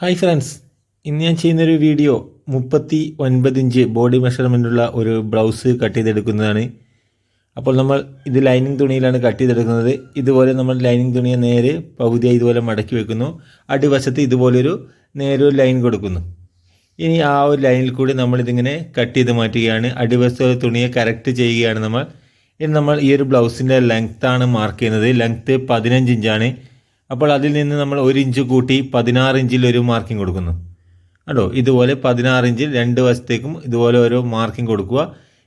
Hi friends, ഇന്ന് ഞാൻ ചെയ്യുന്നൊരു വീഡിയോ 39 ഇഞ്ച് ബോഡി മെഷർമെൻറ്റുള്ള ഒരു ബ്ലൗസ് കട്ട് ചെയ്തെടുക്കുന്നതാണ്. അപ്പോൾ നമ്മൾ ഇത് ലൈനിങ് തുണിയിലാണ് കട്ട് ചെയ്തെടുക്കുന്നത്. ഇതുപോലെ നമ്മൾ ലൈനിങ് തുണിയെ നേരെ പകുതിയായി ഇതുപോലെ മടക്കി വെക്കുന്നു. അടിവശത്ത് ഇതുപോലൊരു നേരൊരു ലൈൻ കൊടുക്കുന്നു. ഇനി ആ ഒരു ലൈനിൽ കൂടി നമ്മളിതിങ്ങനെ കട്ട് ചെയ്ത് മാറ്റുകയാണ്. അടിവശത്തെ തുണിയെ കറക്റ്റ് ചെയ്യുകയാണ് നമ്മൾ. ഇനി നമ്മൾ ഈ ഒരു ബ്ലൗസിൻ്റെ ലെങ്ത്താണ് മാർക്ക് ചെയ്യുന്നത്. ലെങ്ത്ത് 15 ഇഞ്ചാണ്. അപ്പോൾ അതിൽ നിന്ന് നമ്മൾ 1 ഇഞ്ച് കൂട്ടി 16 ഇഞ്ചിൽ ഒരു മാർക്കിംഗ് കൊടുക്കുന്നു. കേട്ടോ, ഇതുപോലെ 16 ഇഞ്ചിൽ രണ്ട് വശത്തേക്കും ഇതുപോലെ ഓരോ മാർക്കിംഗ് കൊടുക്കുക.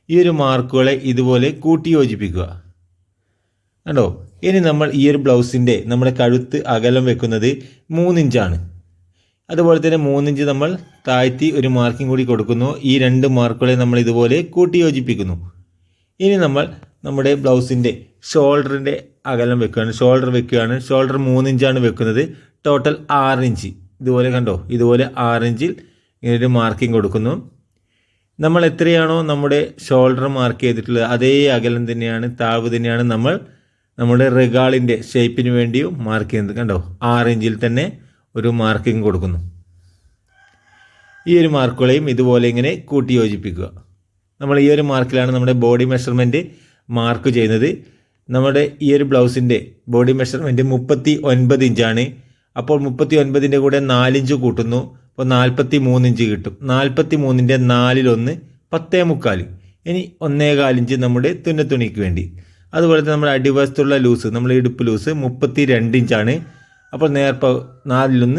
ഈ ഒരു മാർക്കുകളെ ഇതുപോലെ കൂട്ടി യോജിപ്പിക്കുക. കേട്ടോ, ഇനി നമ്മൾ ഈ ഒരു ബ്ലൗസിൻ്റെ നമ്മുടെ കഴുത്ത് അകലം വെക്കുന്നത് 3 ഇഞ്ചാണ്. അതുപോലെ തന്നെ 3 ഇഞ്ച് നമ്മൾ താഴ്ത്തി ഒരു മാർക്കിംഗ് കൂടി കൊടുക്കുന്നു. ഈ രണ്ട് മാർക്കുകളെ നമ്മൾ ഇതുപോലെ കൂട്ടി യോജിപ്പിക്കുന്നു. ഇനി നമ്മൾ നമ്മുടെ ബ്ലൗസിൻ്റെ ഷോൾഡറിൻ്റെ അകലം വെക്കുകയാണ്. ഷോൾഡർ 3 ഇഞ്ചാണ് വെക്കുന്നത്. Total 6 inch. ഇതുപോലെ കണ്ടോ, ഇതുപോലെ 6 ഇഞ്ചിൽ ഇങ്ങനൊരു മാർക്കിംഗ് കൊടുക്കുന്നു. നമ്മൾ എത്രയാണോ നമ്മുടെ ഷോൾഡർ മാർക്ക് ചെയ്തിട്ടുള്ളത് അതേ അകലം തന്നെയാണ്, താഴ്വ് തന്നെയാണ് നമ്മൾ നമ്മുടെ റിഗാളിൻ്റെ ഷേപ്പിന് വേണ്ടിയും മാർക്ക് ചെയ്യുന്നത്. കണ്ടോ, 6 ഇഞ്ചിൽ തന്നെ ഒരു മാർക്കിംഗ് കൊടുക്കുന്നു. ഈ ഒരു മാർക്കുകളെയും ഇതുപോലെ ഇങ്ങനെ കൂട്ടി യോജിപ്പിക്കുക. നമ്മൾ ഈ ഒരു മാർക്കിലാണ് നമ്മുടെ ബോഡി മെഷർമെൻറ്റ് മാർക്ക് ചെയ്യുന്നത്. നമ്മുടെ ഈ ഒരു ബ്ലൗസിൻ്റെ ബോഡി മെഷർമെൻറ്റ് 39 ഇഞ്ചാണ്. അപ്പോൾ 39ൻ്റെ കൂടെ 4 ഇഞ്ച് കൂട്ടുന്നു. അപ്പോൾ 43 ഇഞ്ച് കിട്ടും. 43ൻ്റെ 4/1 10.25. ഇനി 1.25 ഇഞ്ച് നമ്മുടെ തുന്നത്തുണിക്ക് വേണ്ടി. അതുപോലെ തന്നെ നമ്മുടെ അടിവശത്തുള്ള ലൂസ്, നമ്മുടെ ഇടുപ്പ് ലൂസ് 32 ഇഞ്ചാണ്. അപ്പോൾ 4/1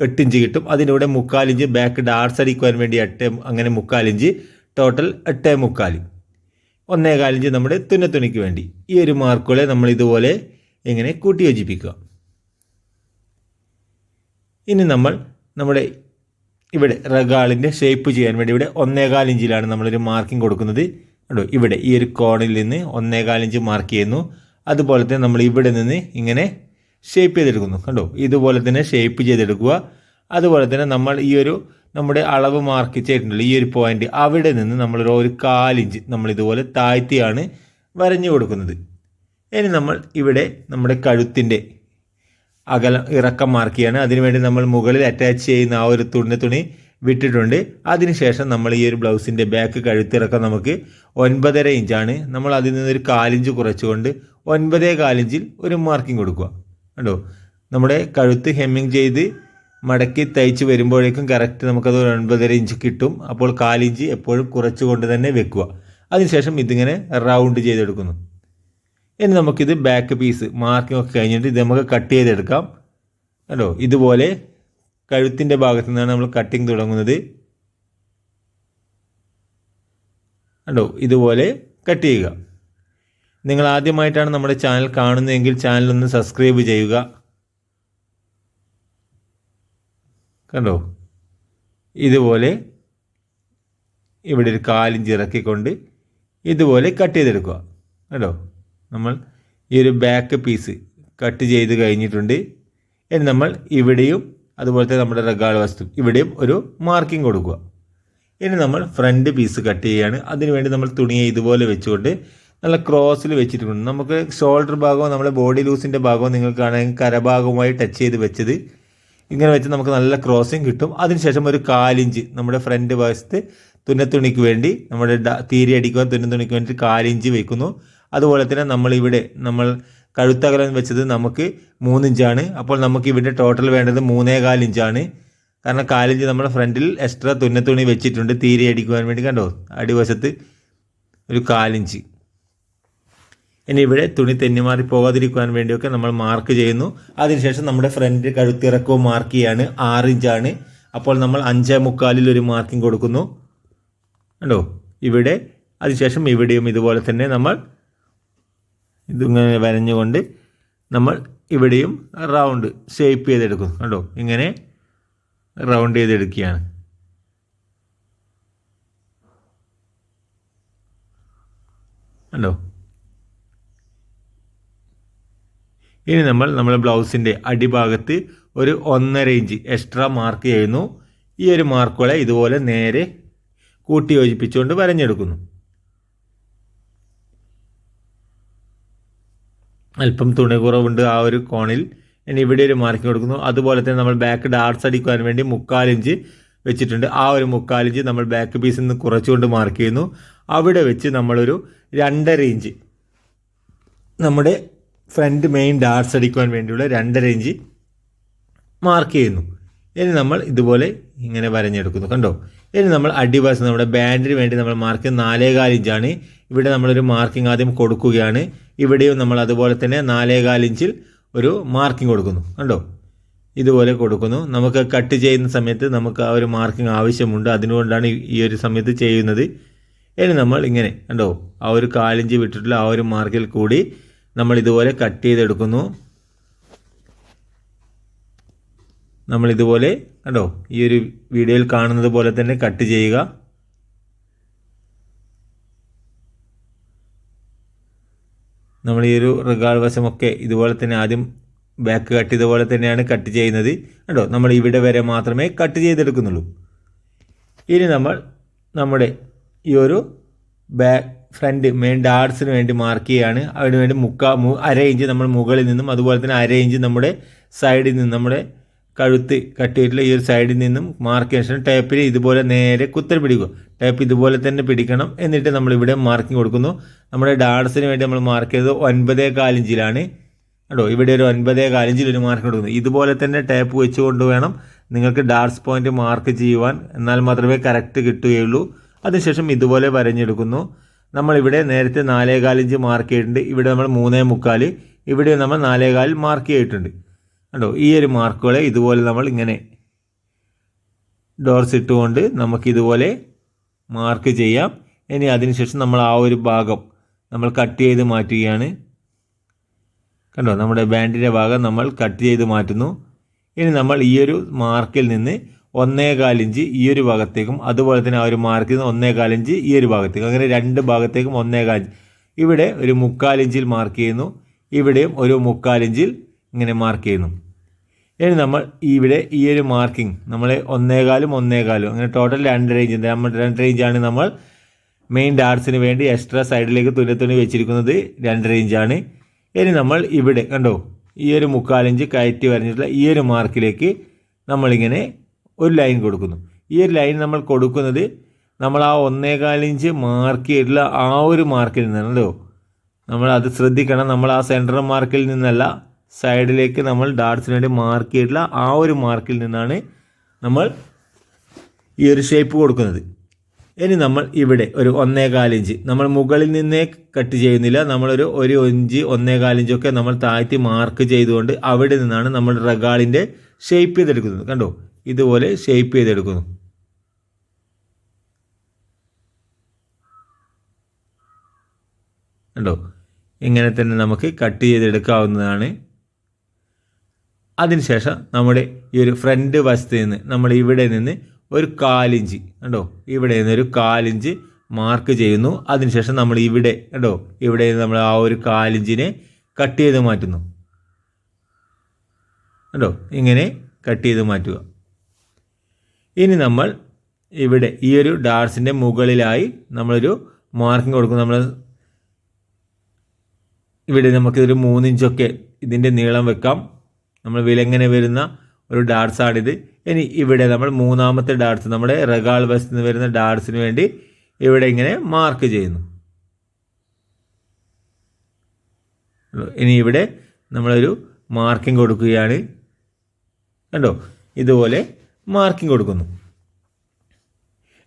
8 ഇഞ്ച് കിട്ടും. അതിൻ്റെ കൂടെ 3/4 ഇഞ്ച് ബാക്ക് ഡാർട്സ് അടിക്കുവാൻ വേണ്ടി 8, അങ്ങനെ 3/4 ഇഞ്ച്, ടോട്ടൽ 8.25. 1.25 ഇഞ്ച് നമ്മുടെ തുന്നത്തുണിക്ക് വേണ്ടി. ഈ ഒരു മാർക്കുകളെ നമ്മൾ ഇതുപോലെ ഇങ്ങനെ കൂട്ടി യോജിപ്പിക്കുക. ഇനി നമ്മൾ നമ്മുടെ ഇവിടെ റഗാളിൻ്റെ ഷേപ്പ് ചെയ്യാൻ വേണ്ടി ഇവിടെ 1.25 ഇഞ്ചിലാണ് നമ്മളൊരു മാർക്കിംഗ് കൊടുക്കുന്നത്. കേട്ടോ, ഇവിടെ ഈ ഒരു കോണിൽ നിന്ന് 1.25 ഇഞ്ച് മാർക്ക് ചെയ്യുന്നു. അതുപോലെ തന്നെ നമ്മൾ ഇവിടെ നിന്ന് ഇങ്ങനെ ഷേപ്പ് ചെയ്തെടുക്കുന്നു. കണ്ടോ, ഇതുപോലെ തന്നെ ഷേപ്പ് ചെയ്തെടുക്കുക. അതുപോലെ തന്നെ നമ്മൾ ഈ ഒരു നമ്മുടെ അളവ് മാർക്ക് ചെയ്തിട്ടുണ്ടല്ലോ, ഈ ഒരു പോയിന്റ്, അവിടെ നിന്ന് നമ്മൾ ഒരു 1/4 ഇഞ്ച് നമ്മൾ ഇതുപോലെ താഴ്ത്തിയാണ് വരഞ്ഞു കൊടുക്കുന്നത്. ഇനി നമ്മൾ ഇവിടെ നമ്മുടെ കഴുത്തിൻ്റെ അകലം ഇറക്കം മാർക്ക് ചെയ്യാണ്. അതിനുവേണ്ടി നമ്മൾ മുകളിൽ അറ്റാച്ച് ചെയ്യുന്ന ആ ഒരു തുണി വിട്ടിട്ടുണ്ട്. അതിനുശേഷം നമ്മൾ ഈ ഒരു ബ്ലൗസിൻ്റെ ബാക്ക് കഴുത്തിറക്കം നമുക്ക് 9.5 ഇഞ്ചാണ്. നമ്മൾ അതിൽ നിന്നൊരു 1/4 ഇഞ്ച് കുറച്ചുകൊണ്ട് 9.25 ഇഞ്ചിൽ ഒരു മാർക്കിംഗ് കൊടുക്കുക. കണ്ടോ, നമ്മുടെ കഴുത്ത് ഹെമ്മിങ് ചെയ്ത് മടക്കി തയ്ച്ച് വരുമ്പോഴേക്കും കറക്റ്റ് നമുക്കത് 9.5 ഇഞ്ച് കിട്ടും. അപ്പോൾ 1/4 ഇഞ്ച് എപ്പോഴും കുറച്ചുകൊണ്ട് തന്നെ വെക്കുക. അതിനുശേഷം ഇതിങ്ങനെ റൗണ്ട് ചെയ്തെടുക്കുന്നു. ഇനി നമുക്കിത് ബാക്ക് പീസ് മാർക്കിംഗ് ഒക്കെ കഴിഞ്ഞിട്ട് ഇത് നമുക്ക് കട്ട് ചെയ്തെടുക്കാം. കണ്ടോ, ഇതുപോലെ കഴുത്തിൻ്റെ ഭാഗത്തു നിന്നാണ് നമ്മൾ കട്ടിങ് തുടങ്ങുന്നത്. കണ്ടോ, ഇതുപോലെ കട്ട് ചെയ്യുക. നിങ്ങൾ ആദ്യമായിട്ടാണ് നമ്മുടെ ചാനൽ കാണുന്നതെങ്കിൽ ചാനലൊന്ന് സബ്സ്ക്രൈബ് ചെയ്യുക. കണ്ടോ, ഇതുപോലെ ഇവിടെ ഒരു 1/4 ഇഞ്ച് ഇറക്കിക്കൊണ്ട് ഇതുപോലെ കട്ട് ചെയ്തെടുക്കുക. കണ്ടോ, നമ്മൾ ഈ ഒരു ബാക്ക് പീസ് കട്ട് ചെയ്ത് കഴിഞ്ഞിട്ടുണ്ട്. ഇനി നമ്മൾ ഇവിടെയും അതുപോലത്തെ നമ്മുടെ റഗാൾ വസ്തു ഇവിടെയും ഒരു മാർക്കിംഗ് കൊടുക്കുക. ഇനി നമ്മൾ ഫ്രണ്ട് പീസ് കട്ട് ചെയ്യുകയാണ്. അതിനുവേണ്ടി നമ്മൾ തുണിയെ ഇതുപോലെ വെച്ചുകൊണ്ട് നല്ല ക്രോസിൽ വെച്ചിട്ടുണ്ട്. നമുക്ക് ഷോൾഡർ ഭാഗവും നമ്മുടെ ബോഡി ലൂസിൻ്റെ ഭാഗവും നിങ്ങൾക്ക് കാണാൻ കരഭാഗവുമായി ടച്ച് ചെയ്ത് വെച്ചത് ഇങ്ങനെ വെച്ച് നമുക്ക് നല്ല ക്രോസിങ് കിട്ടും. അതിനുശേഷം ഒരു 1/4 ഇഞ്ച് നമ്മുടെ ഫ്രണ്ട് വശത്ത് തുന്നത്തുണിക്ക് വേണ്ടി നമ്മുടെ തീരെ അടിക്കുവാൻ തുന്നത്തുണിക്ക് വേണ്ടി 1/4 ഇഞ്ച് വയ്ക്കുന്നു. അതുപോലെ തന്നെ നമ്മൾ കഴുത്തകലം വെച്ചത് നമുക്ക് 3 ഇഞ്ചാണ്. അപ്പോൾ നമുക്ക് ഇവിടെ ടോട്ടൽ വേണ്ടത് 3.25 ഇഞ്ചാണ്. കാരണം 1/4 ഇഞ്ച് നമ്മുടെ ഫ്രണ്ടിൽ എക്സ്ട്രാ തുന്നത്തുണി വെച്ചിട്ടുണ്ട് തീരെ അടിക്കുവാൻ വേണ്ടി. കണ്ടോ, അടിവശത്ത് ഒരു 1/4 ഇഞ്ച്. ഇനി ഇവിടെ തുണി തെന്നിമാറി പോകാതിരിക്കുവാൻ വേണ്ടിയൊക്കെ നമ്മൾ മാർക്ക് ചെയ്യുന്നു. അതിനുശേഷം നമ്മുടെ ഫ്രണ്ട് കഴുത്തിറക്കവും മാർക്ക് ചെയ്യാണ്. 6 ഇഞ്ചാണ്. അപ്പോൾ നമ്മൾ 5.25 ഒരു മാർക്കിംഗ് കൊടുക്കുന്നു. കണ്ടോ, ഇവിടെ. അതിനുശേഷം ഇവിടെയും ഇതുപോലെ തന്നെ നമ്മൾ ഇതിങ്ങനെ വരഞ്ഞുകൊണ്ട് നമ്മൾ ഇവിടെയും റൗണ്ട് ഷേപ്പ് ചെയ്തെടുക്കും. കണ്ടോ, ഇങ്ങനെ റൗണ്ട് ചെയ്തെടുക്കുകയാണ്. കണ്ടോ, ഇനി നമ്മൾ ബ്ലൗസിൻ്റെ അടിഭാഗത്ത് ഒരു 1.5 ഇഞ്ച് എക്സ്ട്രാ മാർക്ക് ചെയ്യുന്നു. ഈ ഒരു മാർക്കുകളെ ഇതുപോലെ നേരെ കൂട്ടി യോജിപ്പിച്ചുകൊണ്ട് വരഞ്ഞെടുക്കുന്നു. അല്പം തുണി കുറവുണ്ട് ആ ഒരു കോണിൽ. ഇനി ഇവിടെ ഒരു മാർക്കിംഗ് കൊടുക്കുന്നു. അതുപോലെ തന്നെ നമ്മൾ ബാക്ക് ഡാർട്സ് അടിക്കുവാൻ വേണ്ടി 3/4 ഇഞ്ച് വെച്ചിട്ടുണ്ട്. ആ ഒരു 3/4 ഇഞ്ച് നമ്മൾ ബാക്ക് പീസിൽ നിന്ന് കുറച്ചുകൊണ്ട് മാർക്ക് ചെയ്യുന്നു. അവിടെ വെച്ച് നമ്മളൊരു 2.5 ഇഞ്ച് നമ്മുടെ ഫ്രണ്ട് മെയിൻ ഡാർട്സ് അടിക്കുവാൻ വേണ്ടിയുള്ള 2.5 ഇഞ്ച് മാർക്ക് ചെയ്യുന്നു. ഇനി നമ്മൾ ഇതുപോലെ ഇങ്ങനെ വരഞ്ഞെടുക്കുന്നു. കണ്ടോ? ഇനി നമ്മൾ അടിവശം നമ്മുടെ ബാൻഡിന് വേണ്ടി നമ്മൾ മാർക്ക് 4.25 ഇഞ്ചാണ്. ഇവിടെ നമ്മളൊരു മാർക്കിംഗ് ആദ്യം കൊടുക്കുകയാണ്. ഇവിടെയും നമ്മൾ അതുപോലെ തന്നെ 4.25 ഇഞ്ചിൽ ഒരു മാർക്കിംഗ് കൊടുക്കുന്നു. കണ്ടോ? ഇതുപോലെ കൊടുക്കുന്നു. നമുക്ക് കട്ട് ചെയ്യുന്ന സമയത്ത് നമുക്ക് ആ ഒരു മാർക്കിംഗ് ആവശ്യമുണ്ട്, അതുകൊണ്ടാണ് ഈ ഒരു സമയത്ത് ചെയ്യുന്നത്. ഇനി നമ്മൾ ഇങ്ങനെ കണ്ടോ, ആ ഒരു 1/4 ഇഞ്ച് വിട്ടിട്ടുള്ള ആ ഒരു മാർക്കിൽ കൂടി നമ്മൾ ഇതുപോലെ കട്ട് ചെയ്തെടുക്കുന്നു. നമ്മളിതുപോലെ കണ്ടോ, ഈ ഒരു വീഡിയോയിൽ കാണുന്നത് പോലെ തന്നെ കട്ട് ചെയ്യുക. നമ്മൾ ഈ ഒരു റിഗാൾ വശമൊക്കെ ഇതുപോലെ തന്നെ ആദ്യം ബാക്ക് കട്ട് ഇതുപോലെ തന്നെയാണ് കട്ട് ചെയ്യുന്നത്. കണ്ടോ, നമ്മൾ ഇവിടെ വരെ മാത്രമേ കട്ട് ചെയ്തെടുക്കുന്നുള്ളൂ. ഇനി നമ്മൾ നമ്മുടെ ഈ ഒരു ഫ്രണ്ട് മെയിൻ ഡാർട്സിന് വേണ്ടി മാർക്ക് ചെയ്യുകയാണ്. അതിന് വേണ്ടി 1/2 ഇഞ്ച് നമ്മൾ മുകളിൽ നിന്നും അതുപോലെ തന്നെ 1/2 ഇഞ്ച് നമ്മുടെ സൈഡിൽ നിന്നും നമ്മുടെ കഴുത്ത് കട്ട് ചെയ്തിട്ടുള്ള ഈ ഒരു സൈഡിൽ നിന്നും മാർക്ക് ചെയ്യുന്ന ശേഷം ടേപ്പിൽ ഇതുപോലെ നേരെ കുത്തൽ പിടിക്കുക. ടേപ്പ് ഇതുപോലെ തന്നെ പിടിക്കണം. എന്നിട്ട് നമ്മളിവിടെ മാർക്കിംഗ് കൊടുക്കുന്നു. നമ്മുടെ ഡാർട്സിന് വേണ്ടി നമ്മൾ മാർക്ക് ചെയ്തത് 9.25 ഇഞ്ചിലാണ്. കേട്ടോ, ഇവിടെ ഒരു 9.25 ഇഞ്ചിൽ ഒരു മാർക്ക് കൊടുക്കുന്നു. ഇതുപോലെ തന്നെ ടേപ്പ് വെച്ചുകൊണ്ട് വേണം നിങ്ങൾക്ക് ഡാർട്സ് പോയിന്റ് മാർക്ക് ചെയ്യുവാൻ, എന്നാൽ മാത്രമേ കറക്റ്റ് കിട്ടുകയുള്ളൂ. അതിനുശേഷം ഇതുപോലെ വരഞ്ഞെടുക്കുന്നു. നമ്മളിവിടെ നേരത്തെ 4.25 ഇഞ്ച് മാർക്ക് ചെയ്തിട്ടുണ്ട്. ഇവിടെ നമ്മൾ 3.25, ഇവിടെ നമ്മൾ 4.25 മാർക്ക് ചെയ്തിട്ടുണ്ട്. കണ്ടോ, ഈ ഒരു മാർക്കുകളെ ഇതുപോലെ നമ്മൾ ഇങ്ങനെ ഡോർസ് ഇട്ടുകൊണ്ട് നമുക്കിതുപോലെ മാർക്ക് ചെയ്യാം. ഇനി അതിനുശേഷം നമ്മൾ ആ ഒരു ഭാഗം നമ്മൾ കട്ട് ചെയ്ത് മാറ്റുകയാണ്. കണ്ടോ, നമ്മുടെ ബാൻഡിൻ്റെ ഭാഗം നമ്മൾ കട്ട് ചെയ്ത് മാറ്റുന്നു. ഇനി നമ്മൾ ഈ ഒരു മാർക്കിൽ നിന്ന് 1.25 ഇഞ്ച് ഈ ഒരു ഭാഗത്തേക്കും അതുപോലെ തന്നെ ആ ഒരു മാർക്കിൽ നിന്ന് 1.25 ഇഞ്ച് ഈ ഒരു ഭാഗത്തേക്കും, അങ്ങനെ 2 ഭാഗത്തേക്കും 1.25 ഇഞ്ച്. ഇവിടെ ഒരു 3/4 ഇഞ്ചിൽ മാർക്ക് ചെയ്യുന്നു. ഇവിടെയും ഒരു 3/4 ഇഞ്ചിൽ ഇങ്ങനെ മാർക്ക് ചെയ്യുന്നു. ഇനി നമ്മൾ ഇവിടെ ഈ ഒരു മാർക്കിംഗ് നമ്മൾ 1.25 1.25 അങ്ങനെ ടോട്ടൽ 2.5 ഇഞ്ച്. നമ്മൾ 2.5 ഇഞ്ചാണ് നമ്മൾ മെയിൻ ഡാർട്സിന് വേണ്ടി എക്സ്ട്രാ സൈഡിലേക്ക് തുന്നി വെച്ചിരിക്കുന്നത് 2.5 ഇഞ്ചാണ്. ഇനി നമ്മൾ ഇവിടെ കണ്ടോ, ഈ ഒരു 3/4 ഇഞ്ച് കയറ്റി വരഞ്ഞിട്ടുള്ള ഈ ഒരു മാർക്കിലേക്ക് നമ്മളിങ്ങനെ ഒരു ലൈൻ കൊടുക്കുന്നു. ഈ ഒരു ലൈൻ നമ്മൾ കൊടുക്കുന്നത് നമ്മൾ ആ 1.25 ഇഞ്ച് മാർക്ക് ചെയ്തിട്ടുള്ള ആ ഒരു മാർക്കിൽ നിന്നാണല്ലോ. നമ്മൾ അത് ശ്രദ്ധിക്കണം. നമ്മൾ ആ സെൻറ്റർ മാർക്കിൽ നിന്നല്ല, സൈഡിലേക്ക് നമ്മൾ ഡാർട്സിന് വേണ്ടി മാർക്ക് ചെയ്തിട്ടുള്ള ആ ഒരു മാർക്കിൽ നിന്നാണ് നമ്മൾ ഈ ഒരു ഷേപ്പ് കൊടുക്കുന്നത്. ഇനി നമ്മൾ ഇവിടെ ഒരു 1.25 ഇഞ്ച് നമ്മൾ മുകളിൽ നിന്നേ കട്ട് ചെയ്യുന്നില്ല. നമ്മളൊരു 1 ഇഞ്ച് 1.25 ഇഞ്ചൊക്കെ നമ്മൾ താഴ്ത്തി മാർക്ക് ചെയ്തുകൊണ്ട് അവിടെ നിന്നാണ് നമ്മൾ റഗാളിൻ്റെ ഷേപ്പ് ചെയ്തെടുക്കുന്നത്. കണ്ടോ, ഇതുപോലെ ഷേപ്പ് ചെയ്തെടുക്കുന്നു. കണ്ടോ, ഇങ്ങനെ തന്നെ നമുക്ക് കട്ട് ചെയ്തെടുക്കാവുന്നതാണ്. അതിനുശേഷം നമ്മുടെ ഈ ഒരു ഫ്രണ്ട് വശത്ത് നിന്ന് നമ്മൾ ഇവിടെ നിന്ന് ഒരു 1/4 ഇഞ്ച് കണ്ടോ, ഇവിടെ നിന്ന് ഒരു 1/4 ഇഞ്ച് മാർക്ക് ചെയ്യുന്നു. അതിനുശേഷം നമ്മൾ ഇവിടെ കണ്ടോ, ഇവിടെ നമ്മൾ ആ ഒരു 1/4 ഇഞ്ചിനെ കട്ട് ചെയ്ത് മാറ്റുന്നു. കണ്ടോ, ഇങ്ങനെ കട്ട് ചെയ്ത് മാറ്റുക. ഇനി നമ്മൾ ഇവിടെ ഈ ഒരു ഡാർട്സിൻ്റെ മുകളിലായി നമ്മളൊരു മാർക്കിംഗ് കൊടുക്കും. നമ്മൾ ഇവിടെ നമുക്കിതൊരു 3 ഇഞ്ചൊക്കെ ഇതിൻ്റെ നീളം വെക്കാം. നമ്മൾ വിലങ്ങനെ വരുന്ന ഒരു ഡാർട്സാണിത്. ഇനി ഇവിടെ നമ്മൾ 3ാമത്തെ ഡാർട്സ് നമ്മുടെ റഗാൾ വശത്ത് നിന്ന് വരുന്ന ഡാർട്സിന് വേണ്ടി ഇവിടെ ഇങ്ങനെ മാർക്ക് ചെയ്യുന്നു. ഇനി ഇവിടെ നമ്മളൊരു മാർക്കിംഗ് കൊടുക്കുകയാണ്. കണ്ടോ, ഇതുപോലെ മാർക്കിംഗ് കൊടുക്കുന്നു.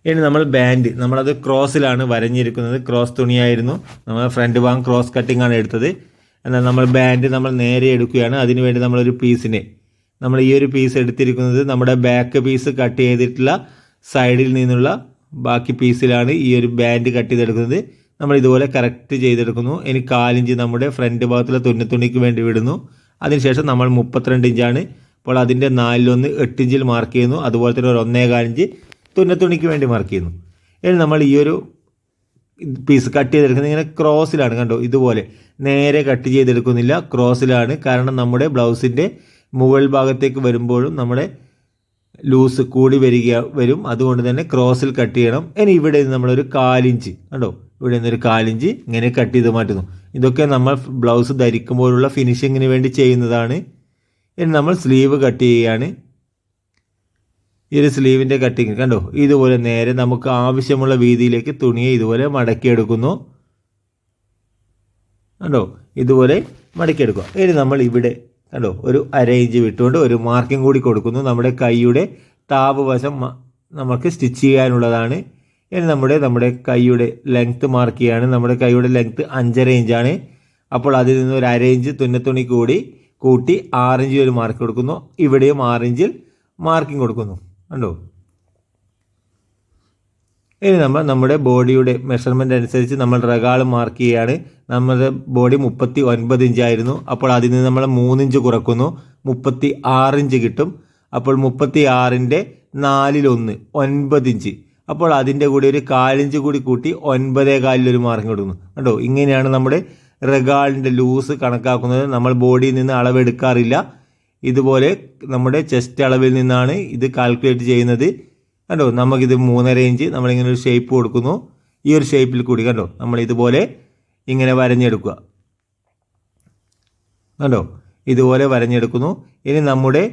ഇനി നമ്മൾ ബാൻഡ് നമ്മളത് ക്രോസിലാണ് വരഞ്ഞിരിക്കുന്നത്. ക്രോസ് തുണിയായിരുന്നു. നമ്മൾ ഫ്രണ്ട് ഭാഗം ക്രോസ് കട്ടിംഗ് ആണ് എടുത്തത്. എന്നാൽ നമ്മൾ ബാൻഡ് നമ്മൾ നേരെ എടുക്കുകയാണ്. അതിനുവേണ്ടി നമ്മളൊരു പീസിനെ നമ്മൾ ഈ ഒരു പീസ് എടുത്തിരിക്കുന്നത് നമ്മുടെ ബാക്ക് പീസ് കട്ട് ചെയ്തിട്ടുള്ള സൈഡിൽ നിന്നുള്ള ബാക്കി പീസിലാണ് ഈ ഒരു ബാൻഡ് കട്ട് ചെയ്തെടുക്കുന്നത്. നമ്മൾ ഇതുപോലെ കറക്റ്റ് ചെയ്തെടുക്കുന്നു. ഇനി 1/4 ഇഞ്ച് നമ്മുടെ ഫ്രണ്ട് ഭാഗത്തുള്ള തുന്നിക്ക് വേണ്ടി വിടുന്നു. അതിനുശേഷം നമ്മൾ 32 ഇഞ്ചാണ്. അപ്പോൾ അതിൻ്റെ 4/1 8 ഇഞ്ചിൽ മാർക്ക് ചെയ്യുന്നു. അതുപോലെ തന്നെ ഒരു 1.25 ഇഞ്ച് തുന്നിക്ക് വേണ്ടി മാർക്ക് ചെയ്യുന്നു. ഇനി നമ്മൾ ഈ ഒരു പീസ് കട്ട് ചെയ്തെടുക്കുന്നത് ഇങ്ങനെ ക്രോസിലാണ്. കണ്ടോ, ഇതുപോലെ നേരെ കട്ട് ചെയ്തെടുക്കുന്നില്ല, ക്രോസിലാണ്. കാരണം നമ്മുടെ ബ്ലൗസിൻ്റെ മുകൾ ഭാഗത്തേക്ക് വരുമ്പോഴും നമ്മുടെ ലൂസ് കൂടി വരും. അതുകൊണ്ട് തന്നെ ക്രോസിൽ കട്ട് ചെയ്യണം. ഇനി ഇവിടെ നിന്ന് നമ്മളൊരു 1/4 ഇഞ്ച് കണ്ടോ, ഇവിടെ നിന്നൊരു 1/4 ഇഞ്ച് ഇങ്ങനെ കട്ട് ചെയ്ത് മാറ്റുന്നു. ഇതൊക്കെ നമ്മൾ ബ്ലൗസ് ധരിക്കുമ്പോഴുള്ള ഫിനിഷിങ്ങിന് വേണ്ടി ചെയ്യുന്നതാണ്. ഇനി നമ്മൾ സ്ലീവ് കട്ട് ചെയ്യുകയാണ്. ഈ ഒരു സ്ലീവിൻ്റെ കട്ടിങ് കണ്ടോ, ഇതുപോലെ നേരെ നമുക്ക് ആവശ്യമുള്ള വീതിയിലേക്ക് തുണിയെ ഇതുപോലെ മടക്കിയെടുക്കുന്നു. കണ്ടോ, ഇതുപോലെ മടക്കിയെടുക്കുക. ഇനി നമ്മൾ ഇവിടെ കണ്ടോ ഒരു 1/2 ഇഞ്ച് വിട്ടുകൊണ്ട് ഒരു മാർക്കിംഗ് കൂടി കൊടുക്കുന്നു. നമ്മുടെ കൈയുടെ താപ് വശം നമുക്ക് സ്റ്റിച്ച് ചെയ്യാനുള്ളതാണ്. ഇനി നമ്മുടെ കൈയുടെ ലെങ്ത്ത് മാർക്ക് ചെയ്യാണ്. നമ്മുടെ കൈയുടെ ലെങ്ത്ത് 5.5 ഇഞ്ചാണ്. അപ്പോൾ അതിൽ നിന്ന് ഒരു 1/2 ഇഞ്ച് തുന്നത്തുണി കൂടി കൂട്ടി 6 ഇഞ്ചിൽ ഒരു മാർക്ക് കൊടുക്കുന്നു. ഇവിടെയും 6 ഇഞ്ചിൽ മാർക്കിംഗ് കൊടുക്കുന്നു. കണ്ടോ, ഇനി നമ്മൾ നമ്മുടെ ബോഡിയുടെ മെഷർമെൻ്റ് അനുസരിച്ച് നമ്മൾ റഗാൾ മാർക്ക് ചെയ്യുകയാണ്. നമ്മുടെ ബോഡി 39 ഇഞ്ചായിരുന്നു. അപ്പോൾ അതിൽ നിന്ന് നമ്മൾ 3 ഇഞ്ച് കുറക്കുന്നു, 36 ഇഞ്ച് കിട്ടും. അപ്പോൾ 36ൻ്റെ 4/1 9 ഇഞ്ച്. അപ്പോൾ അതിൻ്റെ കൂടി ഒരു 1/4 ഇഞ്ച് കൂടി കൂട്ടി 9.25 ഒരു മാർക്കിംഗ് കൊടുക്കുന്നു. കണ്ടോ, ഇങ്ങനെയാണ് നമ്മുടെ റഗാളിൻ്റെ ലൂസ് കണക്കാക്കുന്നത്. നമ്മൾ ബോഡിയിൽ നിന്ന് അളവെടുക്കാറില്ല. ഇതുപോലെ നമ്മുടെ ചെസ്റ്റ് അളവിൽ നിന്നാണ് ഇത് കാൽക്കുലേറ്റ് ചെയ്യുന്നത്. കണ്ടോ, നമുക്കിത് 3.5 ഇഞ്ച് നമ്മളിങ്ങനെ ഒരു ഷേപ്പ് കൊടുക്കുന്നു. ഈ ഒരു ഷേപ്പിൽ കൂടി കണ്ടോ നമ്മൾ ഇതുപോലെ ഇങ്ങനെ വരഞ്ഞെടുക്കുക. കണ്ടോ, ഇതുപോലെ വരഞ്ഞെടുക്കുന്നു. ഇനി നമ്മുടെ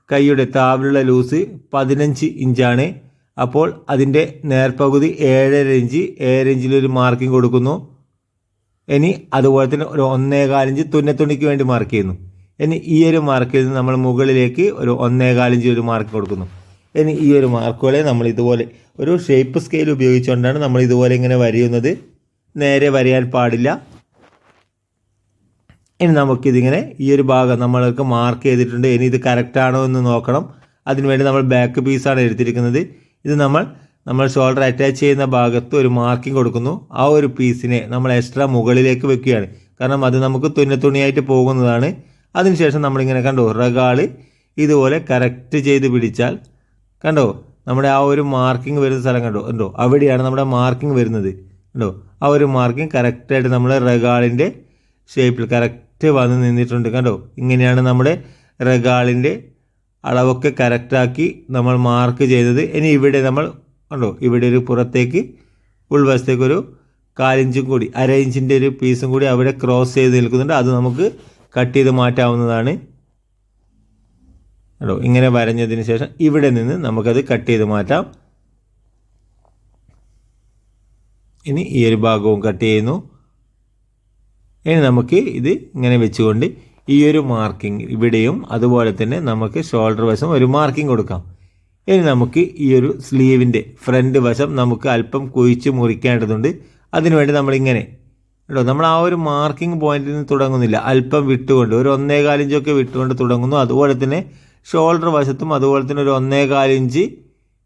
കൈയുടെ താവിലുള്ള ലൂസ് 15 ഇഞ്ചാണ്. അപ്പോൾ അതിൻ്റെ നേർപകുതി 7.5 ഇഞ്ച്, 7 ഇഞ്ചിലൊരു മാർക്കിംഗ് കൊടുക്കുന്നു. ഇനി അതുപോലെ തന്നെ ഒരു 1.25 ഇഞ്ച് തുന്നത്തുണിക്ക് വേണ്ടി മാർക്ക് ചെയ്യുന്നു. ഇനി ഈ ഒരു മാർക്കിൽ നിന്ന് നമ്മൾ മുകളിലേക്ക് ഒരു 1.25 ഇഞ്ച് ഒരു മാർക്ക് കൊടുക്കുന്നു. ഇനി ഈ ഒരു മാർക്കുകളെ നമ്മൾ ഇതുപോലെ ഒരു ഷേപ്പ് സ്കെയിൽ ഉപയോഗിച്ചുകൊണ്ടാണ് നമ്മൾ ഇതുപോലെ ഇങ്ങനെ വരയുന്നത്. നേരെ വരയാൻ പാടില്ല. ഇനി നമുക്കിതിങ്ങനെ ഈ ഒരു ഭാഗം നമ്മൾക്ക് മാർക്ക് ചെയ്തിട്ടുണ്ട്. ഇനി ഇത് കറക്റ്റാണോ എന്ന് നോക്കണം. അതിനുവേണ്ടി നമ്മൾ ബാക്ക് പീസാണ് എടുത്തിരിക്കുന്നത്. ഇത് നമ്മൾ ഷോൾഡർ അറ്റാച്ച് ചെയ്യുന്ന ഭാഗത്ത് ഒരു മാർക്കിംഗ് കൊടുക്കുന്നു. ആ ഒരു പീസിനെ നമ്മൾ എക്സ്ട്രാ മുകളിലേക്ക് വെക്കുകയാണ്. കാരണം അത് നമുക്ക് തുന്നത്തുണിയായിട്ട് പോകുന്നതാണ്. അതിനുശേഷം നമ്മളിങ്ങനെ കണ്ടോ റഗാൾ ഇതുപോലെ കറക്റ്റ് ചെയ്ത് പിടിച്ചാൽ കണ്ടോ നമ്മുടെ ആ ഒരു മാർക്കിംഗ് വരുന്ന സ്ഥലം കണ്ടോ അവിടെയാണ് നമ്മുടെ മാർക്കിംഗ് വരുന്നത്. കണ്ടോ, ആ ഒരു മാർക്കിംഗ് കറക്റ്റായിട്ട് നമ്മുടെ റഗാളിൻ്റെ ഷേപ്പിൽ കറക്റ്റ് വന്ന് നിന്നിട്ടുണ്ട്. കണ്ടോ, ഇങ്ങനെയാണ് നമ്മുടെ റഗാളിൻ്റെ അളവൊക്കെ കറക്റ്റാക്കി നമ്മൾ മാർക്ക് ചെയ്തത്. ഇനി ഇവിടെ നമ്മൾ കണ്ടോ ഇവിടെ ഒരു പുറത്തേക്ക് ഉൾവശത്തേക്ക് ഒരു 1/4 ഇഞ്ചും കൂടി 1/2 ഇഞ്ചിൻ്റെ ഒരു പീസും കൂടി അവിടെ ക്രോസ് ചെയ്ത് നിൽക്കുന്നുണ്ട്. അത് നമുക്ക് കട്ട് ചെയ്ത് മാറ്റാവുന്നതാണ്. കേട്ടോ, ഇങ്ങനെ വരഞ്ഞതിന് ശേഷം ഇവിടെ നിന്ന് നമുക്കത് കട്ട് ചെയ്ത് മാറ്റാം. ഇനി ഈ ഒരു ഭാഗവും കട്ട് ചെയ്യുന്നു. ഇനി നമുക്ക് ഇത് ഇങ്ങനെ വെച്ചുകൊണ്ട് ഈ ഒരു മാർക്കിംഗ് ഇവിടെയും അതുപോലെ തന്നെ നമുക്ക് ഷോൾഡർ വശം ഒരു മാർക്കിംഗ് കൊടുക്കാം. ഇനി നമുക്ക് ഈ ഒരു സ്ലീവിൻ്റെ ഫ്രണ്ട് വശം നമുക്ക് അല്പം കുഴിച്ച് മുറിക്കേണ്ടതുണ്ട്. അതിനുവേണ്ടി നമ്മളിങ്ങനെ കേട്ടോ നമ്മൾ ആ ഒരു മാർക്കിംഗ് പോയിന്റിൽ നിന്ന് തുടങ്ങുന്നില്ല, അല്പം വിട്ടുകൊണ്ട് ഒരു 1.25 ഇഞ്ചൊക്കെ വിട്ടുകൊണ്ട് തുടങ്ങുന്നു. അതുപോലെ തന്നെ ഷോൾഡർ വശത്തും അതുപോലെ തന്നെ ഒരു 1.25 ഇഞ്ച്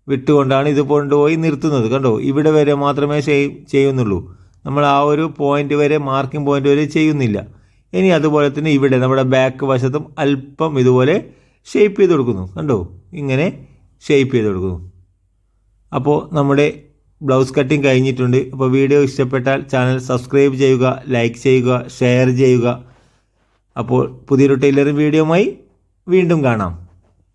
വിട്ടുകൊണ്ടാണ് ഇത് കൊണ്ടുപോയി നിർത്തുന്നത്. കണ്ടോ, ഇവിടെ വരെ മാത്രമേ ചെയ്യുന്നുള്ളൂ. നമ്മൾ ആ ഒരു പോയിന്റ് വരെ മാർക്കിംഗ് പോയിന്റ് വരെ ചെയ്യുന്നില്ല. ഇനി അതുപോലെ തന്നെ ഇവിടെ നമ്മുടെ ബാക്ക് വശത്തും അല്പം ഇതുപോലെ ഷേപ്പ് ചെയ്ത് കൊടുക്കുന്നു. കണ്ടോ, ഇങ്ങനെ ഷേപ്പ് ചെയ്ത് കൊടുക്കുന്നു. അപ്പോൾ നമ്മുടെ ബ്ലൗസ് കട്ടിങ് കഴിഞ്ഞിട്ടുണ്ട്. അപ്പോൾ വീഡിയോ ഇഷ്ടപ്പെട്ടാൽ ചാനൽ സബ്സ്ക്രൈബ് ചെയ്യുക, ലൈക്ക് ചെയ്യുക, ഷെയർ ചെയ്യുക. അപ്പോൾ പുതിയൊരു ടൈലറിംഗ് വീഡിയോയുമായി വീണ്ടും കാണാം.